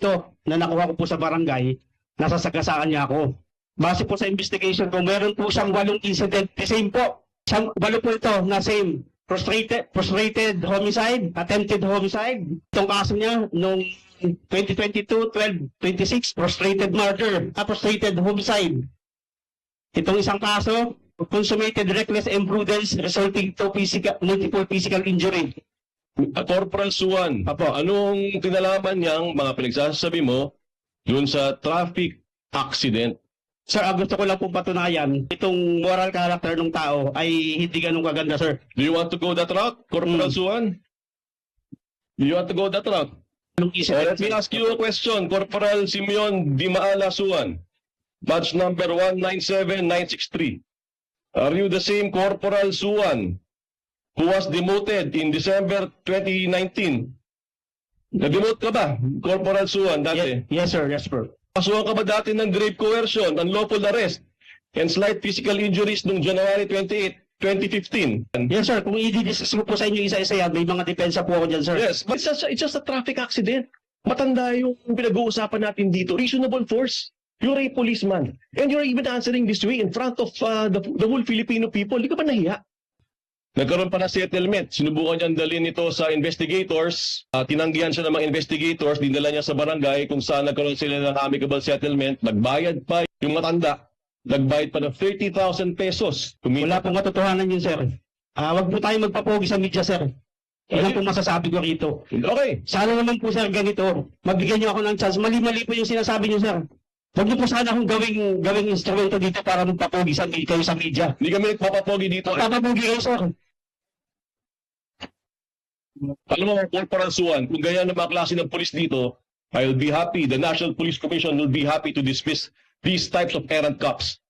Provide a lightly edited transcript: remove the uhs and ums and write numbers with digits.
ito na nakuha ko po sa barangay, nasasagasaan niya ako. Base po sa investigation ko, meron po siyang 8 incident. The same po. 8 po ito na same. Frustrated homicide, attempted homicide. Itong kaso niya, noong 2022-12-26, frustrated murder, frustrated homicide. Itong isang kaso, consummated reckless imprudence resulting to multiple physical injury. Corporal Suwan, Apo. anong kinalaman niyang mga pinagsasabi mo dun sa traffic accident? Sir, gusto ko lang pong patunayan, itong moral character ng tao ay hindi ganun kaganda, sir. Do you want to go that route, Corporal Suwan? Do you want to go that route? Anong Let me ask you a question, Corporal Simeon Dimaala Suwan, batch number 197963. Are you the same Corporal Suwan who was demoted in December 2019? Na-demote ka ba, Corporal Suwan, dati? Yes, sir. Yes, sir. Kasuhan ka ba dati ng grave coercion, unlawful arrest, and slight physical injuries noong January 28, 2015? Yes, sir. Kung i-discuss ko po sa inyo isa-isa yan, may mga depensa po ako dyan, sir. Yes, but it's just a traffic accident. Matanda yung pinag-uusapan natin dito. Reasonable force. You're a policeman. And you're even answering this way in front of the whole Filipino people. Di ka ba nahiya? Nagkaroon pa na settlement. Sinubukan niyang dalhin ito sa investigators. Tinanggihan siya ng mga investigators. Dinala niya sa barangay kung saan nagkaroon sila ng amicable settlement. Nagbayad pa yung matanda. Nagbayad pa ng 30,000 pesos. Wala pong katotohanan yun, sir. Wag po tayo magpapogi sa media, sir. Yan ang po masasabi ko rito. Okay. Sana naman po, sir, ganito. Magbigyan niyo ako ng chance. Mali-mali po yung sinasabi niyo, sir. Huwag niyo po sana akong gawing instrumento dito para magpapogi kayo sa media. Hindi kami nagpapapogi dito. Papapogi kayo, sir. Alam mo, Corporal Suwan, kung ganyan ng mga klase ng polis dito, I'll be happy. The National Police Commission will be happy to dismiss these types of errant cops.